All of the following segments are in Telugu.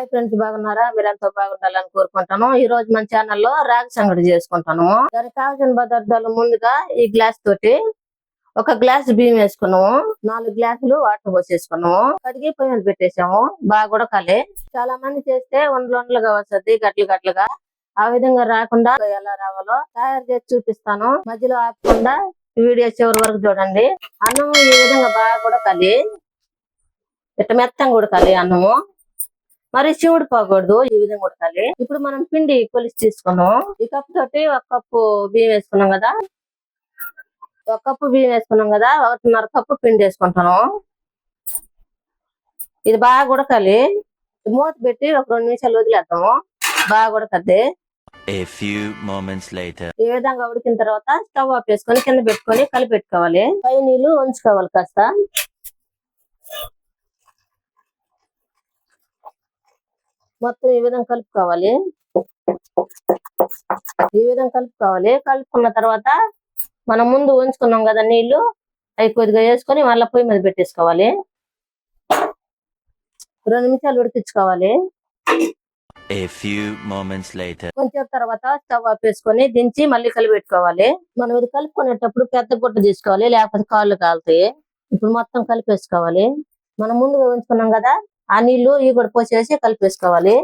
హాయ్ ఫ్రెండ్స్, బాగున్నారా? మీరంతా బాగుండాలని కోరుకుంటాను. ఈ రోజు మన ఛానల్లో రాగి సంగటి చేసుకుంటాను. దానికి కావాల్సిన పదార్థాలు ముందుగా ఈ గ్లాస్ తోటి ఒక గ్లాస్ బియ్యం వేసుకున్నాము, 4 గ్లాసులు వాటర్ పోసేసుకున్నాము, కడిగి పొయ్యి మీద పెట్టేసాము. బాగా ఉడకాలి. చాలా మంది చేస్తే వండలుగా వస్తుంది, గట్లు గట్లుగా. ఆ విధంగా రాకుండా ఎలా రావాలో తయారు చేసి చూపిస్తాను. మధ్యలో ఆపకుండా వీడియో చివరి వరకు చూడండి. అన్నం ఈ విధంగా బాగా ఉడకాలి, ఇట్ట మెత్తంగా ఉడకాలి అన్నము. మరి శివుడు పోకూడదు, ఈ విధంగా ఉడకాలి. ఇప్పుడు మనం పిండి కొలిసి తీసుకున్నాం. ఈ కప్పు తోటి 1 కప్పు బియ్యం వేసుకున్నాం కదా, 1 కప్పు బియ్యం వేసుకున్నాం కదా, 1.5 కప్పు పిండి వేసుకుంటాను. ఇది బాగా ఉడకాలి. మూత పెట్టి ఒక 2 నిమిషాలు వదిలేద్దాము, బాగా ఉడకద్ది. ఈ విధంగా ఉడికిన తర్వాత స్టవ్ ఆఫ్ వేసుకొని కింద పెట్టుకొని కలిపెట్టుకోవాలి. పై నీళ్లు ఉంచుకోవాలి కాస్త. మొత్తం ఈ విధంగా కలుపుకోవాలి. కలుపుకున్న తర్వాత మనం ముందు ఉంచుకున్నాం కదా నీళ్లు, అవి కొద్దిగా వేసుకొని మళ్ళీ పొయ్యి మీద పెట్టేసుకోవాలి. 2 నిమిషాలు ఉడికించుకోవాలి. కొంచెం తర్వాత స్టవ్ ఆఫ్ వేసుకొని దించి మళ్ళీ కలిపెట్టుకోవాలి. మనం ఇది కలుపుకునేటప్పుడు పెద్ద గుడ్డ తీసుకోవాలి, లేకపోతే కాళ్ళు కాలుతాయి. ఇప్పుడు మొత్తం కలిపేసుకోవాలి. మనం ముందుగా ఉంచుకున్నాం కదా, ఆ నీళ్లు ఇవి కూడా పోసేసి కలిపేసుకోవాలి.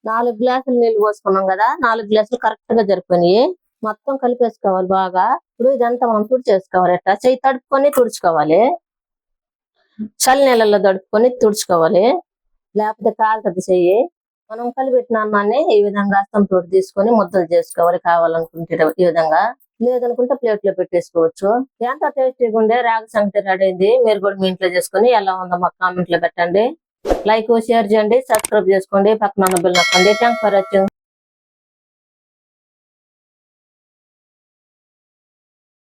4 గ్లాసులు నీళ్లు పోసుకున్నాం కదా, 4 గ్లాసులు కరెక్ట్ గా జరిపోయినాయి. మొత్తం కలిపేసుకోవాలి బాగా. ఇప్పుడు ఇదంతా మనం తుడిచేసుకోవాలి. ఎట్లా చెయ్యి తడుపుకొని తుడుచుకోవాలి, చల్లి నీళ్ళల్లో తడుపుకొని తుడుచుకోవాలి, లేకపోతే కాలుతుంది చెయ్యి. మనం కలిపెట్టిన అన్నాన్ని ఈ విధంగా అస్తంతో తీసుకొని ముద్దలు చేసుకోవాలి. కావాలనుకుంటే ఈ విధంగా, లేదనుకుంటే ప్లేట్ లో పెట్టేసుకోవచ్చు. ఎంతో టేస్టీగా ఉండే రాగి సంగటి రెడీ అయింది. మీరు కూడా మీ ఇంట్లో చేసుకుని ఎలా ఉందో మాకు కామెంట్ లో పెట్టండి. లైక్, షేర్ చేయండి, సబ్స్క్రైబ్ చేసుకోండి, పక్కన బెల్ నొక్కండి. Thanks for watching.